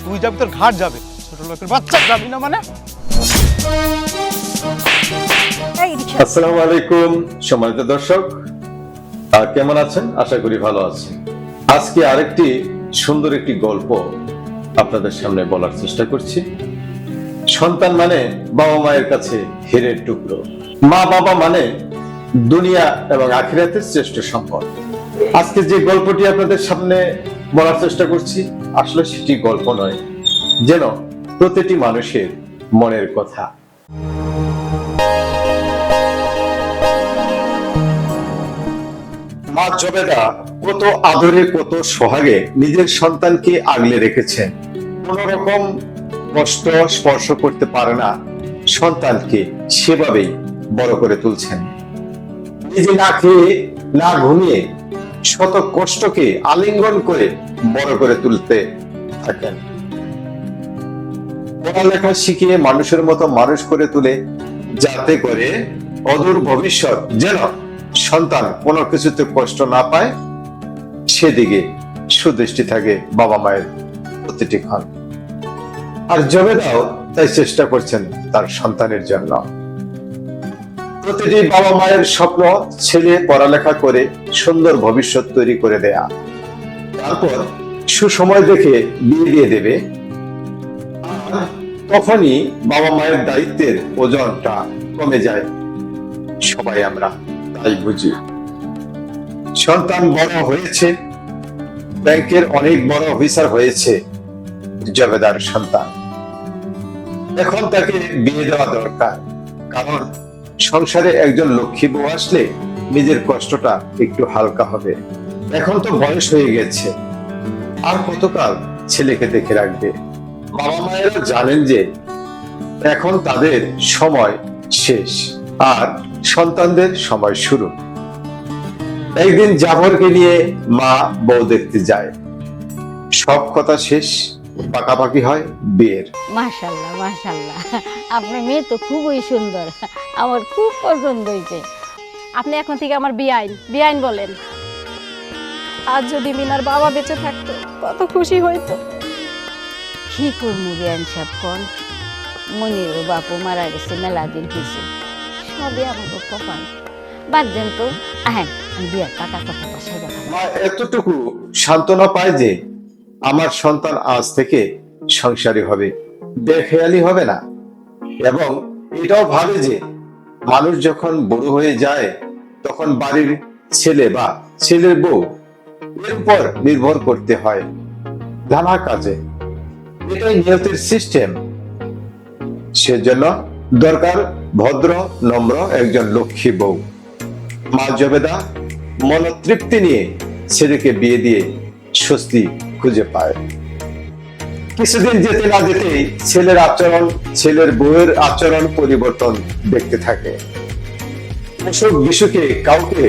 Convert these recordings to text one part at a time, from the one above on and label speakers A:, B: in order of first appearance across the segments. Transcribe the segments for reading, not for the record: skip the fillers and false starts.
A: তুই যাবি, তোর ঘাট যাবে, ছোট লোকের বাচ্চা যাবি না মানে।
B: আসসালামু আলাইকুম সম্মানিত দর্শক, কেমন আছেন? আশা করি ভালো আছেন। আজকে আরেকটি সুন্দর একটি গল্প আপনাদের সামনে বলার চেষ্টা করছি। সন্তান মানে বাবা মায়ের কাছে হীরের টুকরো। মা বাবা মানে দুনিয়া এবং আখিরাতের শ্রেষ্ঠ সম্পদ। আজকে যে গল্পটি আপনাদের সামনে বলার চেষ্টা করছি, আসলে সেটি গল্প নয়, যেন প্রতিটি মানুষের মনের কথা। মা জবেদা কত আদরে, কত সোহাগে নিজের সন্তানকে আগলে রেখেছেন। কোন রকম কষ্ট স্পর্শ করতে পারে না সন্তানকে, সেভাবেই বড় করে তুলছেন। নিজে না খেয়ে না ঘুমিয়ে শত কষ্টকে আলিঙ্গন করে বড় করে তুলতে থাকেন। পড়ালেখা শিখিয়ে মানুষের মতো মানুষ করে তুলে, যাতে করে অদূর ভবিষ্যৎ যেন সন্তান কোনো কিছুতে কষ্ট না পায়, সেদিকে সুদৃষ্টি থাকে বাবা মায়ের প্রতিটি ক্ষণ। আর জবেদাও তাই চেষ্টা করছেন তার সন্তানের জন্য। প্রতিটি বাবা মায়ের স্বপ্ন ছেলে পড়ালেখা করে সুন্দর ভবিষ্যৎ তৈরি করে দেয়া, তারপর সুসময় দেখে বিয়ে দিয়ে দেবে। তখনই বাবা মায়ের দায়িত্বের ওজনটা কমে যায়। সবাই আমরা তাই বুঝি। সন্তান বড় হয়েছে, ব্যাংকের অনেক বড় অফিসার হয়েছে জবেদার সন্তান। এখন তাকে বিয়ে দেওয়া দরকার, কারণ সংসারে একজন লক্ষ্মী বউ আসলে নিজের কষ্টটা একটু হালকা হবে। এখন তো বয়স হয়ে গেছে, আর কতকাল ছেলেকে দেখে রাখবে। বাবা মায়েরা জানেন যে এখন তাদের সময় শেষ আর সন্তানদের সময় শুরু। একদিন জাফরকে নিয়ে মা বউ দেখতে যায়। সব কথা শেষ, পাকাপাকি হয় বিয়ের।
C: মাশাআল্লাহ মাশাআল্লাহ, আপনার মেয়ে তো খুবই সুন্দর, আমার খুব পছন্দ হয়েছে। আপনি এখন থেকে আমার বিআইন বলেন।
D: আজ যদি মিনার বাবা বেঁচে থাকতো কত খুশি হইতো।
C: কি করবো বিআইন সাহেব, কোন মনিরও বাপু মারা গেছে, মেলা দিন হয়েছে, সবই আমাকে কপাল। বাদ দেন তো, হ্যাঁ আমি বিয়ার টাকা কথা বাসায় দেখা।
B: মা এতটুকু সান্ত্বনা পায় যে আমার সন্তান আজ থেকে সংসারী হবে, বেখেয়ালি হবে না। এবং এটাও ভাবে যে মানুষ যখন বড় হয়ে যায়, তখন বাড়ির ছেলে বা ছেলের বউ এর উপর নির্ভর করতে হয় নানা কাজে। এটাই নিয়তির সিস্টেম। সেজন্য দরকার ভদ্র নম্র একজন লক্ষ্মী বউ। মা জবেদা মনোতৃপ্তি নিয়ে ছেলেকে বিয়ে দিয়ে স্বস্তি খুঁজে পায়। কিছুদিন যেতে না যেতেই ছেলের আচরণ, ছেলের বউয়ের আচরণ পরিবর্তন দেখতে থাকে। অসুখ বিসুখে কাউকে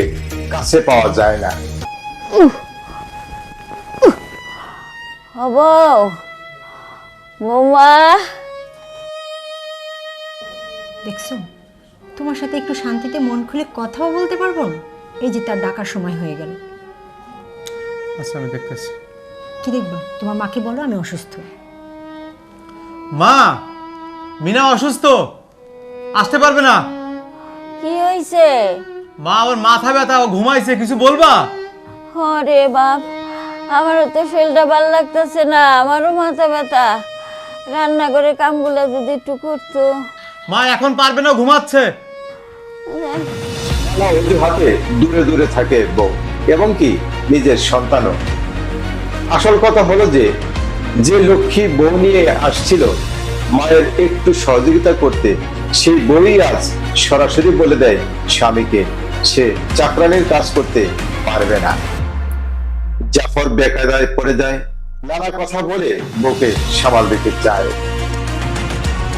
B: কাছে পাওয়া যায় না।
C: হবো বৌমা,
E: দেখছো, তোমার সাথে একটু শান্তিতে মন খুলে কথাও বলতে পারবো না। এই যে তার ডাকার সময় হয়ে গেল।
A: আচ্ছা আমি দেখতেছি।
E: কি দেখবা? তোমার মাকে বলো আমি অসুস্থ।
A: মা, মিনা অসুস্থ, আসতে পারবে না।
C: কি হয়েছে?
A: মা ওর মাথা ব্যথা, ও ঘুমাইছে, কিছু বলবা?
C: হরে বাপ, আমারও তো শরীরটা ভালো লাগতেছে না, আমারও মাথা ব্যথা। রান্না করে কামগুলো যদি একটু করতো।
A: মা এখন পারবে না, ঘুমাচ্ছে।
B: নানা অজুহাতে দূরে দূরে থাকে বউ, এবং কি নিজের সন্তানও। আসল কথা হলো যে যে লক্ষ্মী বউ নিয়ে আসছিল মায়ের একটু সহযোগিতা করতে, সেই বউই আজ সরাসরি বলে দেয় স্বামীকে সে চাকরানির কাজ করতে পারবে না। জাফর বেকায়দায় পড়ে যায়, নানা কথা বলে বউকে সামাল দিতে চায়।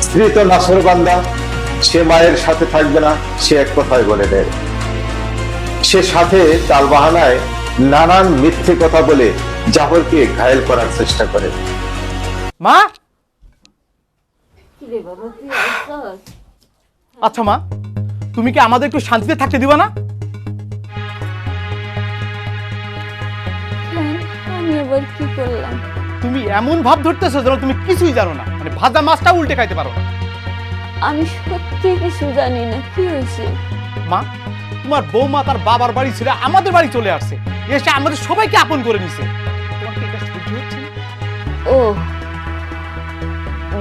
B: স্ত্রী তো নাছরবান্দা, সে মায়ের সাথে থাকবে না, সে এক কথায় বলে দেয়। সে সাথে তাল বাহানায় নানান মিথ্যে কথা বলে জাফরকে ঘায়েল করার চেষ্টা করে।
A: মা, আচ্ছা মা, তুমি কি আমাদের একটু শান্তিতে থাকতে দিবা না?
C: আমি এবার কি করলাম?
A: তুমি এমন ভাব ধরতেছো যেন তুমি কিছুই জানো না, মানে ভাজা মাছটা উল্টে খাইতে পারো না।
C: আমি সত্যি কিছু জানি না, কি হয়েছে?
A: মা, তোমার বৌমা তার বাবার বাড়ি ছিল আমাদের বাড়ি চলে আসছে, এসে আমাদের সবাইকে আপন করে নিছে। তোমার কি এটা সহ্য হচ্ছে না?
C: ও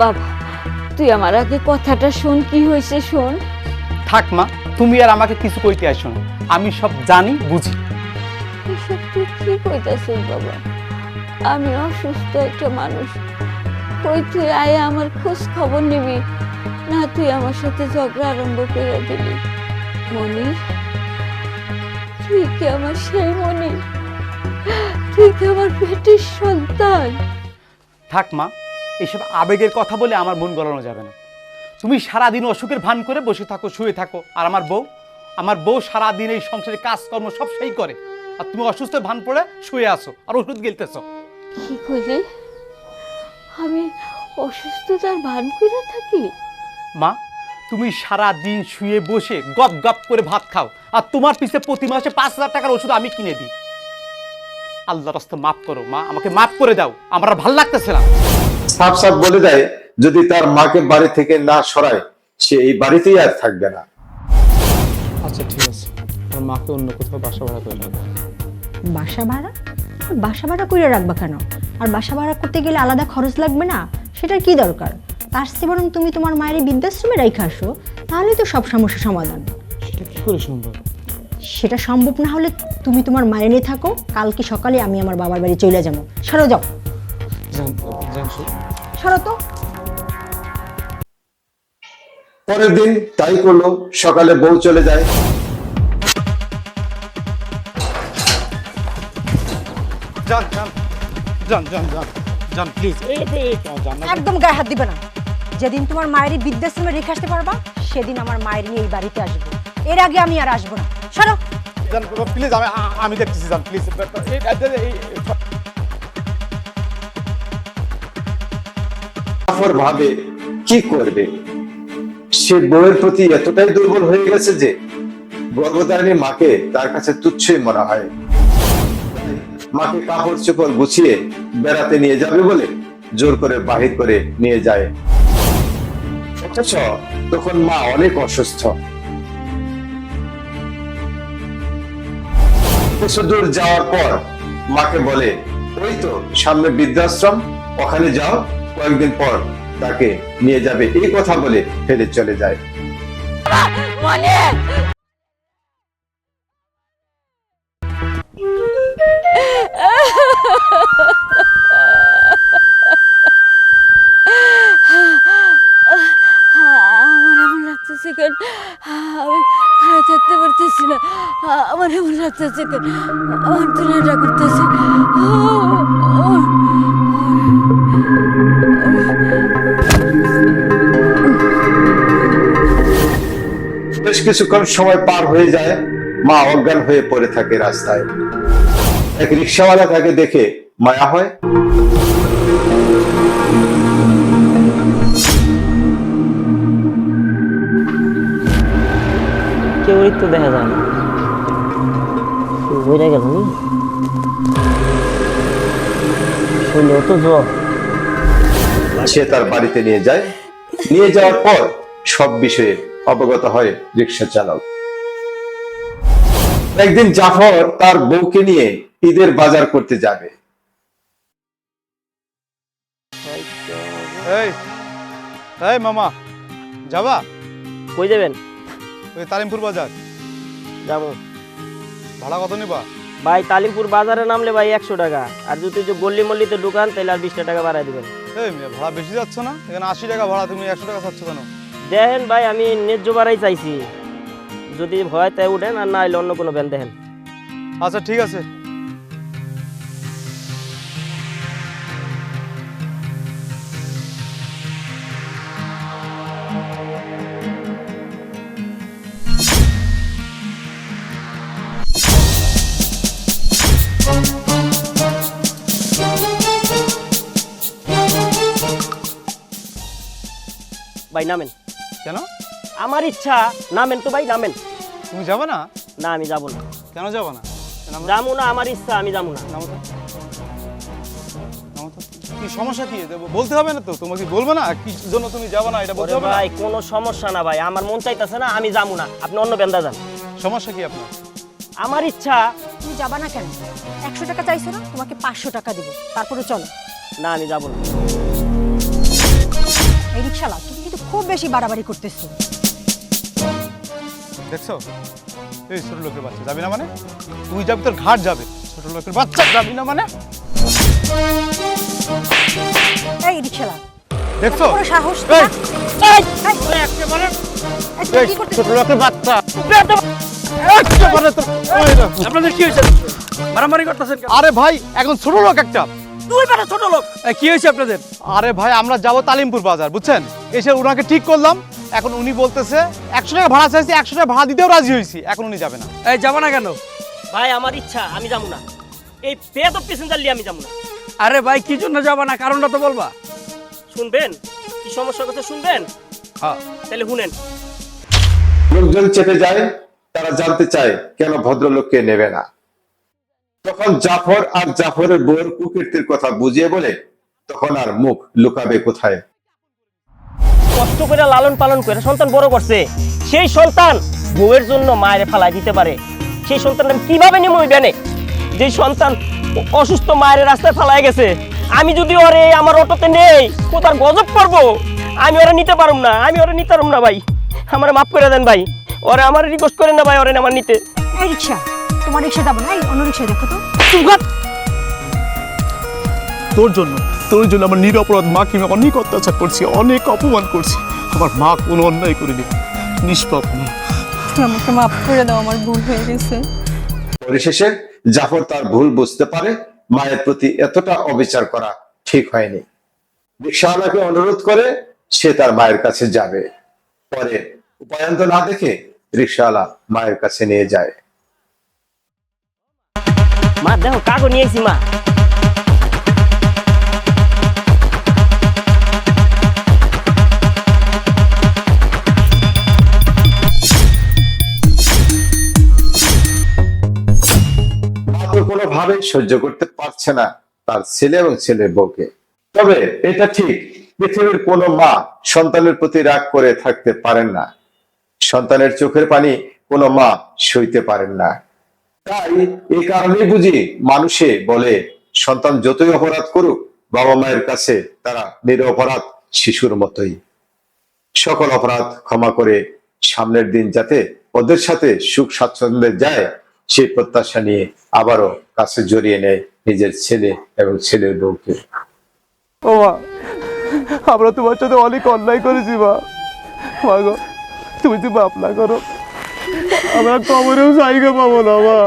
C: বাবা, তুই আমার আগে কথাটা শোন, কি হয়েছে শোন।
A: থাক মা, তুমি আর আমাকে কিছু কইতে আসো না, আমি সব জানি বুঝি।
C: এসব তুই কি কইতাছিস বাবা? আমি অসুস্থ একটা মানুষ, কই তুই আয় আমার খোঁজ খবর নিবি না, তুই আমার সাথে ঝগড়া আরম্ভ করে দিবি। মনি, তুই কি আমার সেই মনি? তুই কি আমার পেটের সন্তান?
A: থাক মা, এইসব আবেগের কথা বলে আমার মন গলানো যাবে না। তুমি সারাদিন অসুখের ভান করে বসে থাকো, শুয়ে থাকো, আর আমার বউ সারাদিন এই সংসারে কাজকর্ম সব সেই করে, আর তুমি অসুস্থ ভান পড়ে শুয়ে আসো আর ওষুধ গিলতেছো।
C: কি কইলি? আমি অসুস্থতার ভান করে থাকি?
A: মা, তুমি সারাদিন শুয়ে বসে গপ গপ করে ভাত খাও, আর তোমার পিছে প্রতি মাসে 5,000 টাকার ওষুধ আমি কিনে দিই। আল্লাহর রাস্তা মাফ করো মা, আমাকে মাফ করে দাও, আমার আর ভাল লাগতেছে না।
B: সাফ সাফ বলে দেয়, যদি তার মাকে বাড়ি থেকে না সরায় সে এই বাড়িতেই আর থাকবে না।
A: আচ্ছা ঠিক আছে, আমার মাকে অন্য কোথাও বাসা ভাড়া করে দেবো।
E: বাসা ভাড়া? বাসা ভাড়া করে রাখবা কেন? আর বাসা ভাড়া করতে গেলে আলাদা খরচ লাগবে না? সেটার কি দরকার? তার চেয়ে বরং তুমি তোমার মায়ের বৃদ্ধাশ্রমে রেখে আসো, তাহলেই তো সব সমস্যার সমাধান।
A: সেটা কি করে সম্ভব?
E: সেটা সম্ভব না হলে তুমি তোমার মায়ের নিয়ে থাকো, কালকে সকালে আমি আমার বাবার বাড়ি চলে যাবো। সরো, যাও, সরো তো।
B: পরের দিন তাই করলো, সকালে বউ চলে যায়।
A: যান যান যান যান যান যান প্লিজ,
E: একদম গায়ে হাত দিবে না। যেদিন তোমার মায়ের বৃদ্ধাশ্রমে রেখে আসতে পারবা সেদিন আমার মায়ের নিয়ে এই বাড়িতে আসবো, এর আগে আমি আর আসবো না। সরো
A: প্লিজ, আমি দেখতেছি, যান প্লিজ।
B: জাফর ভাবে কি করবে, সে বউয়ের প্রতি এতটাই দুর্বল হয়ে গেছে যে গর্ভধারিণী মাকে তার কাছে তুচ্ছই মনে হয়। মাকে কাপড় চোপড় গুছিয়ে বেড়াতে নিয়ে যাবে বলে জোর করে বাহির করে নিয়ে যায়, অথচ তখন মা অনেক অসুস্থ। কিছু দূর যাওয়ার পর মাকে বলে, ওই তো সামনে বৃদ্ধাশ্রম, ওখানে যাও, কয়েকদিন পর তাকে নিয়ে যাবে। এই কথা বলে ফেলে চলে যায়।
C: মনি, আমার এমন লাগতেছে কেন, আমি খারাপ থাকতে পারতেছি না, আমার এমন লাগতেছে কেন, আমার দুনিয়াটা করতেছে।
B: বেশ কিছুক্ষণ সময় পার হয়ে যায়, মা অজ্ঞান হয়ে পড়ে থাকে রাস্তায়। এক রিক্সাওয়ালা তাকে দেখে মায়া হয়।
F: কেউই তো দেখা যায় না, বইরা গেল শুনলেও তো জ্বর।
B: সে তার বাড়িতে নিয়ে যায়, নিয়ে যাওয়ার পর সব বিষয়ে অবগত হয় রিক্সা চালক। একদিন জাফর তার বউকে নিয়ে ঈদের বাজার করতে যাবে।
A: এই এই মামা, যাবা?
F: কই যাবেন?
A: ওই তালিমপুর বাজার
F: যাবো।
A: ভাড়া কত নিবা?
F: ভাই তালিমপুর বাজারে নামলে ভাই 100 টাকা, আর যদি গল্লি মল্লিতে ঢুকান তাহলে আর 20 টাকা বাড়াই দিবেন।
A: এই মেয়ে, ভাড়া বেশি যাচ্ছ না? এখানে 80 টাকা ভাড়া, তুমি 100 টাকা চাচ্ছ কেন?
F: দেখেন ভাই, আমি ন্যায্য বাড়াই চাইছি, যদি ভয় তাই উঠেন, আর না হলে অন্য কোনো ব্যান দেখেন।
A: আচ্ছা ঠিক আছে।
F: ভাই নামেন।
A: কেন?
F: আমার ইচ্ছা, নামেন তো ভাই, নামেন।
A: তুমি যাবে না?
F: না আমি যাবো না।
A: কেন যাবো না?
F: যাবো না, আমার ইচ্ছা, আমি যাবো না।
A: নামো তো, নামো তো। কি সমস্যা কি বলতে হবে না তো, তোমাকে বলবো না কি জন্য তুমি যাবো না এটা বলতে
F: ওরে
A: হবে না?
F: ভাই কোনো সমস্যা না ভাই, আমার মন চাইতেছে না, আমি যাবো না, আপনি অন্য বেন্দা যান।
A: সমস্যা কি আপনার?
F: আমার ইচ্ছা।
E: তুমি যাবা না কেন? 100 টাকা চাইছো না, তোমাকে 500 টাকা দিব, তারপরে চলো।
F: না আমি যাবো না।
E: এই রিকশালা, তুমি কিন্তু খুব বেশি বাড়াবাড়ি করতেছো।
A: দেখছো, এই ছোট লোকের বাচ্চা যাবি না মানে? তুই যাবি, তোর ঘাট যাবে, ছোট লোকের বাচ্চা যাবি না মানে?
E: এই রিকশালা,
A: দেখছো,
E: এত বড় সাহস
A: এই,
E: তোমার?
F: ওরে একেবারে
E: এই, তুমি
A: এই
E: কি করতেছো?
A: ছোট লোকের বাচ্চা
F: আপনাদের কি হয়েছে? মারামারি করতেছেন কেন?
A: আরে ভাই এখন ছোট লোক একটা।
F: তুই বেটা ছোট লোক, কি হয়েছে আপনাদের?
A: আরে ভাই আমরা যাবো তালিমপুর বাজার, বুঝছেন? এসে ওনাকে ঠিক করলাম, এখন উনি বলতেছে 100 টাকা ভাড়া চাইছি, 100 টাকা ভাড়া দিতেও রাজি হয়েছি, এখন উনি যাবে না।
G: এই যাবো না কেন?
F: ভাই আমার ইচ্ছা, আমি যাবো না, এই বেয়াদব প্যাসেঞ্জার নিয়ে আমি যাবো না।
G: আরে ভাই কি জন্য যাবা না, কারণটা তো বলবা।
F: শুনবেন কি সমস্যার কথা শুনবেন?
A: হ্যাঁ
F: তাহলে শুনেন।
B: লোকজন চেপে যায়, তারা জানতে চায় কেন ভদ্রলোককে নেবে না। তখন জাফর আর জাফরের বউয়ের কুকীর্তির কথা বুঝিয়ে বলে, তখন আর মুখ লুকাবে কোথায়।
F: কষ্ট করে লালন পালন করে সন্তান বড় করছে, সেই সন্তান বউয়ের জন্য মায়ের ফালাই দিতে পারে, সেই সন্তান আমি কিভাবে নেব ওই ব্যানে? যে সন্তান অসুস্থ মায়ের রাস্তায় ফালাই গেছে, আমি যদি ওরে আমার অটোতে নেই কোথার গজব করবো, আমি ওরা নিতে পারুম না, আমি ওরা নিতে পারুম না ভাই, আমার মাফ করে দেন ভাই, ওরা আমার রিকোয়েস্ট করেন না ভাই, ওরে আমার নিতে।
E: এই রিকশা, তোমার রিকশা যাবো না, এই অন্য রিকশায় দেখো তো।
A: তোর জন্য আমার নিরপরাধ মাকে আমি অনেক অত্যাচার করছি, অনেক অপমান করছি। আমার মা কোনো অন্যায় করেনি, নিষ্পাপ মা।
D: আমাকে মাফ করে দাও, আমার ভুল হয়ে গেছে।
B: পরিশেষে জাফর তার ভুল বুঝতে পারে, মায়ের প্রতি এতটা অবিচার করা ঠিক হয়নি। রিকশাওয়ালাকে অনুরোধ করে সে তার মায়ের কাছে যাবে। পরে উপায়ন্ত না দেখে রিকশাওয়ালা মায়ের কাছে নিয়ে যায়।
F: মা দেখো কাগজ নিয়েছি মা।
B: মা তো কোনোভাবে সহ্য করতে পারছে না তার ছেলে এবং ছেলের বউকে। তবে এটা ঠিক, পৃথিবীর কোনো মা সন্তানের প্রতি রাগ করে থাকতে পারেন না, সন্তানের চোখের পানি কোনো মা সইতে পারেন না। তাই এই কারণেই বুঝি মানুষে বলে, সন্তান যতই অপরাধ করুক বাবা মায়ের কাছে তারা নিরপরাধ শিশুর মতোই। সকল অপরাধ ক্ষমা করে সামনের দিন যাতে ওদের সাথে সুখ স্বাচ্ছন্দ্যে যায়, সেই প্রত্যাশা নিয়ে আবারও কাছে জড়িয়ে নেয় নিজের ছেলে এবং ছেলের বউকে।
A: ও মা, আমরা তোমার সাথে অনেক অন্যায় করেছি মা। মা গো, তুমি তো মাফ না করো, আমরা কবরেও জায়গা পাবো না মা,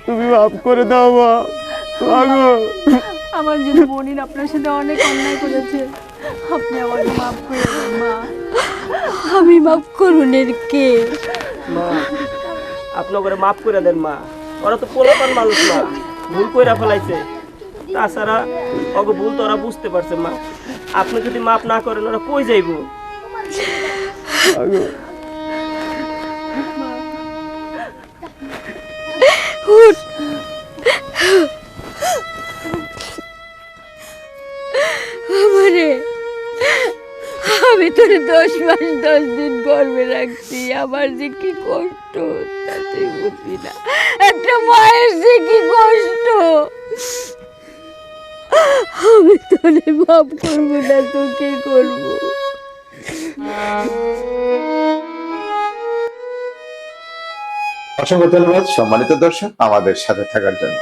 A: তুমি মাফ করে দাও মা। মা গো,
D: আমার জন্য বোনির আপনার সাথে অনেক অন্যায় করেছে, আপনি আমাকে মাফ করে দেন মা।
C: আমি মাফ করুন এর কে?
F: মা আপনি করে মাফ করে দেন মা, ওরা তো পোলাপান মানুষ না, ভুল কইরা ফেলাইছে, তাছাড়া ওকে ভুল তো ওরা বুঝতে পারছে মা, আপনি যদি মাফ না করেন ওরা কই যাইবো?
A: মা গো,
C: আমারে, আমি তোর 10 মাস 10 দিন গর্ভে রাখছি, আমার যে কি কষ্ট তা তুই বুঝবি না। একটা মায়ের যে কি কষ্ট, আমি তোরে মাফ করবো না তো কি করবো?
B: অসংখ্য ধন্যবাদ সম্মানিত দর্শক আমাদের সাথে থাকার জন্য।